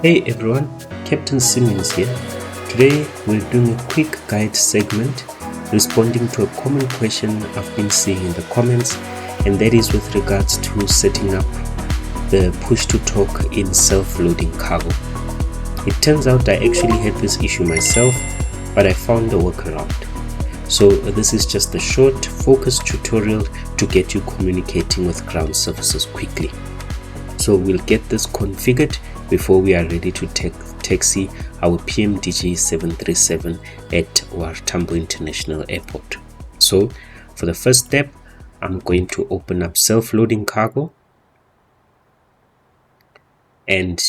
Hey everyone, Captain Simwings here. Today we're doing a quick guide segment responding to a common question I've been seeing in the comments, and that is with regards to setting up the push-to-talk in self-loading cargo. It turns out I actually had this issue myself, but I found a workaround. So this is just a short, focused tutorial to get you communicating with ground services quickly. So we'll get this configured before we are ready to taxi our PMDG 737 at OR Tambo International Airport. So for the first step, I'm going to open up self-loading cargo. And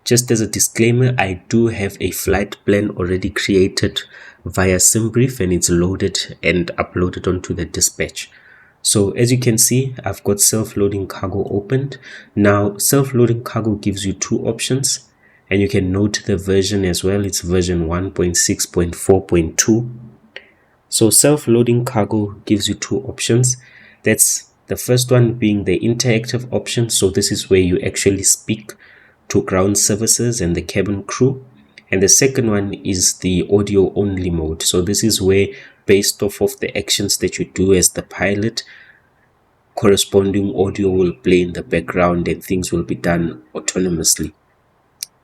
just as a disclaimer, I do have a flight plan already created via Simbrief, and it's loaded and uploaded onto the dispatch. So as you can see, I've got self-loading cargo opened. Now, self-loading cargo gives you two options, and you can note the version as well. It's version 1.6.4.2. So self-loading cargo gives you two options. That's the first one being the interactive option. So this is where you actually speak to ground services and the cabin crew. And the second one is the audio only mode. So this is where, based off of the actions that you do as the pilot, corresponding audio will play in the background and things will be done autonomously.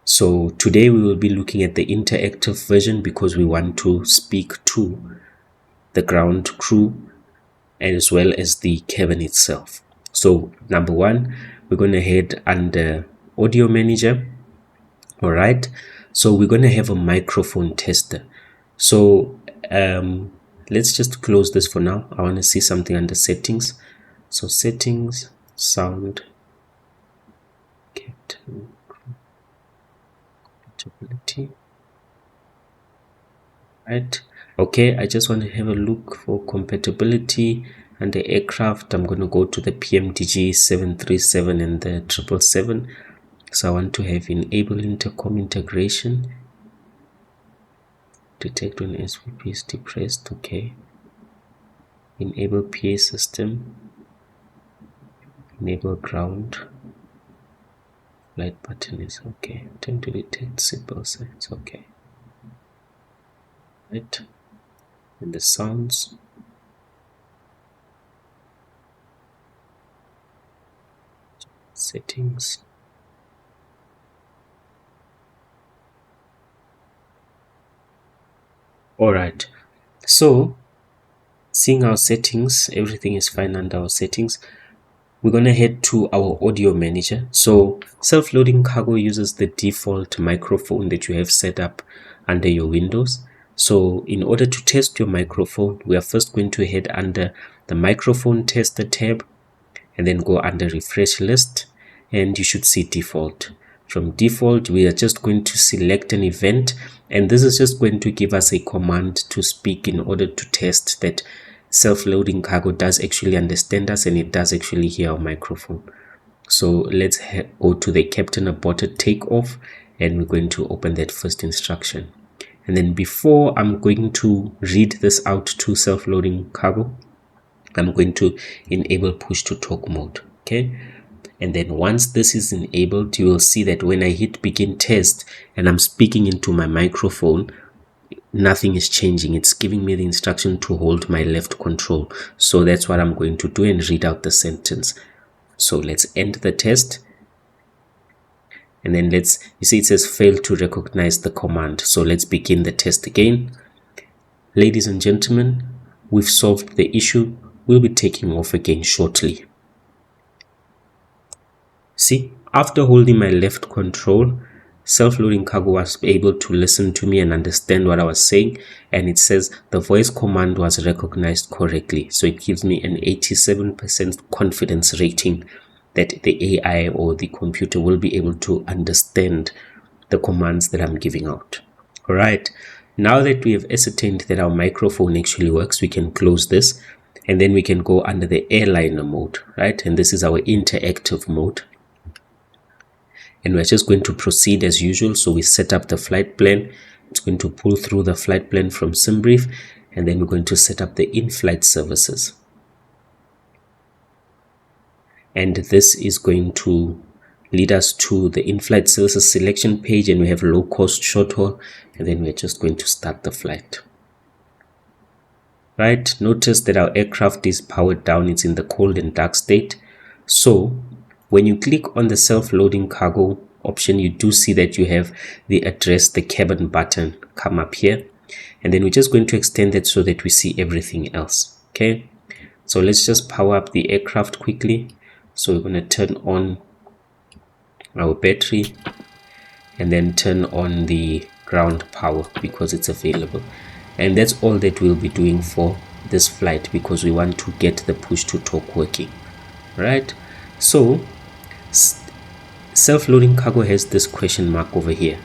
So today we will be looking at the interactive version because we want to speak to the ground crew as well as the cabin itself. So number one, we're going to head under audio manager. All right. So we're going to have a microphone tester. So let's just close this for now. I want to see something under settings. So settings, sound, captain, compatibility. Right. Okay. I just want to have a look for compatibility under aircraft. I'm going to go to the PMDG 737 and the 777. So I want to have enable intercom integration. Detect when SVP is depressed. Okay. Enable PA system. Enable ground. Light button is okay. Time to detect seatbelt signs. Okay. Right. And the sounds. Settings. Alright, so seeing our settings, everything is fine under our settings. We're going to head to our audio manager. So self-loading cargo uses the default microphone that you have set up under your Windows. So in order to test your microphone, we are first going to head under the microphone tester tab and then go under refresh list, and you should see default. From default, we are just going to select an event, and this is just going to give us a command to speak in order to test that self-loading cargo does actually understand us and it does actually hear our microphone. So let's go to the captain aborted takeoff, and we're going to open that first instruction. And then before I'm going to read this out to self-loading cargo, I'm going to enable push to talk mode. Okay. And then once this is enabled, you will see that when I hit begin test and I'm speaking into my microphone, nothing is changing. It's giving me the instruction to hold my left control. So that's what I'm going to do and read out the sentence. So let's end the test. And then you see it says fail to recognize the command. So let's begin the test again. Ladies and gentlemen, we've solved the issue. We'll be taking off again shortly. See, after holding my left control, self-loading cargo was able to listen to me and understand what I was saying, and it says the voice command was recognized correctly. So it gives me an 87% confidence rating that the AI or the computer will be able to understand the commands that I'm giving out. All right, now that we have ascertained that our microphone actually works, we can close this, and then we can go under the airliner mode, right? And this is our interactive mode. And we're just going to proceed as usual. So we set up the flight plan. It's going to pull through the flight plan from Simbrief, and then we're going to set up the in-flight services. And this is going to lead us to the in-flight services selection page, and we have low cost short haul, and then we're just going to start the flight. Right, notice that our aircraft is powered down, it's in the cold and dark state. So when you click on the self-loading cargo option, you do see that you have the address the cabin button come up here, and then we're just going to extend it so that we see everything else. Okay, so let's just power up the aircraft quickly. So we're going to turn on our battery and then turn on the ground power because it's available, and that's all that we'll be doing for this flight because we want to get the push to talk working. Right, so self-loading cargo has this question mark over here,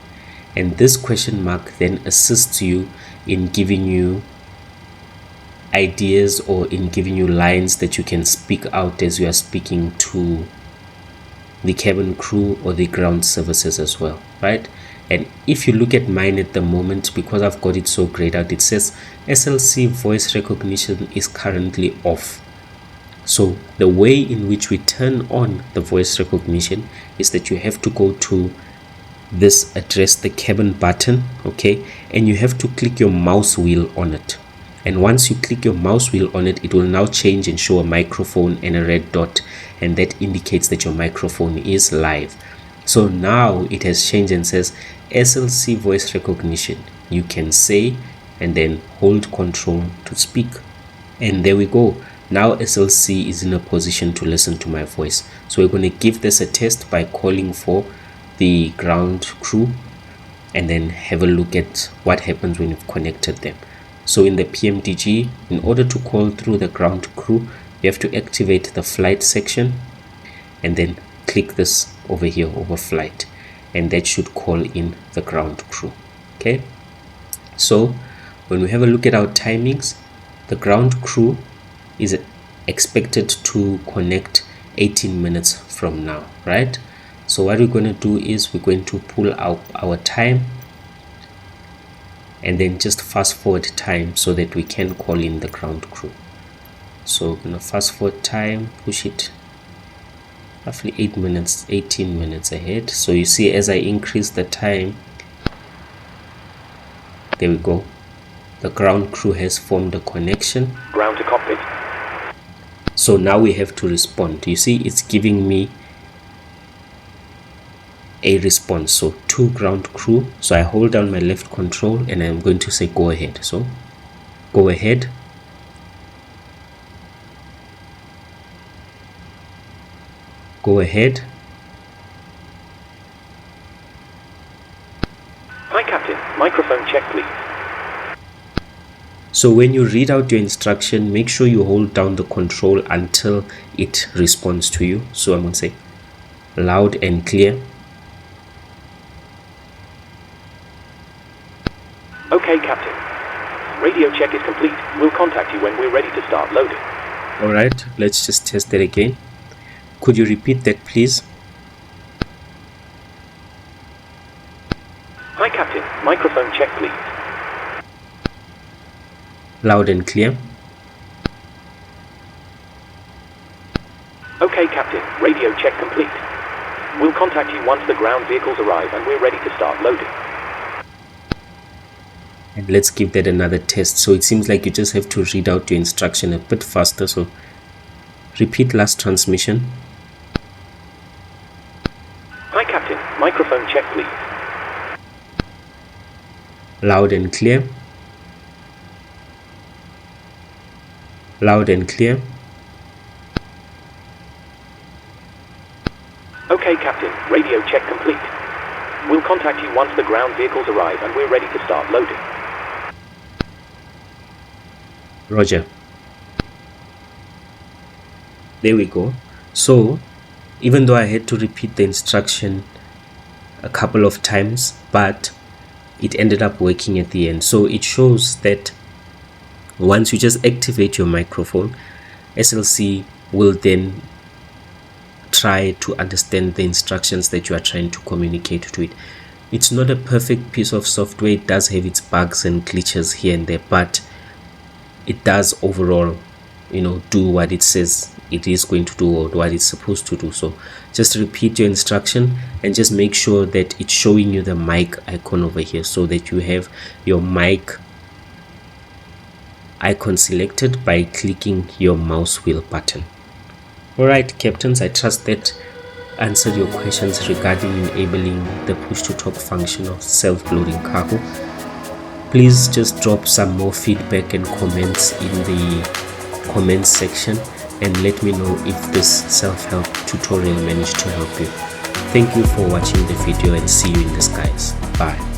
and this question mark then assists you in giving you ideas or in giving you lines that you can speak out as you are speaking to the cabin crew or the ground services as well, right? And if you look at mine at the moment, because I've got it so grayed out, it says SLC voice recognition is currently off. So the way in which we turn on the voice recognition is that you have to go to this address the cabin button, okay, and you have to click your mouse wheel on it. And once you click your mouse wheel on it, it will now change and show a microphone and a red dot, and that indicates that your microphone is live. So now it has changed and says SLC voice recognition. You can say and then hold control to speak, and there we go. Now SLC is in a position to listen to my voice. So we're going to give this a test by calling for the ground crew and then have a look at what happens when you've connected them. So in the PMDG, in order to call through the ground crew, you have to activate the flight section and then click this over here over flight, and that should call in the ground crew. Okay, so when we have a look at our timings, the ground crew is expected to connect 18 minutes from now, right? So what we're going to do is we're going to pull out our time and then just fast forward time so that we can call in the ground crew. So we're going to fast forward time, push it roughly 18 minutes ahead. So you see, as I increase the time, there we go, the ground crew has formed a connection. Ground to cockpit. So now we have to respond. You see, it's giving me a response. So to ground crew. So I hold down my left control and I'm going to say go ahead. So go ahead. Go ahead. Hi Captain, microphone check please. So when you read out your instruction, make sure you hold down the control until it responds to you. So I'm going to say loud and clear. Okay Captain, radio check is complete. We'll contact you when we're ready to start loading. Alright, let's just test that again. Could you repeat that please? Hi Captain, microphone check please. Loud and clear. Okay Captain, radio check complete. We'll contact you once the ground vehicles arrive and we're ready to start loading. And let's give that another test. So it seems like you just have to read out your instruction a bit faster. So repeat last transmission. Hi Captain, microphone check please. Loud and clear. Loud and clear. Okay Captain, radio check complete. We'll contact you once the ground vehicles arrive and we're ready to start loading. Roger. There we go. So even though I had to repeat the instruction a couple of times, but it ended up working at the end. So it shows that once you just activate your microphone, SLC will then try to understand the instructions that you are trying to communicate to it. It's not a perfect piece of software. It does have its bugs and glitches here and there, but it does overall do what it says it is going to do or what it's supposed to do. So just repeat your instruction and just make sure that it's showing you the mic icon over here, so that you have your mic icon selected by clicking your mouse wheel button. Alright captains, I trust that answered your questions regarding enabling the push to talk function of self-loading cargo. Please just drop some more feedback and comments in the comments section and let me know if this self-help tutorial managed to help you. Thank you for watching the video and see you in the skies. Bye.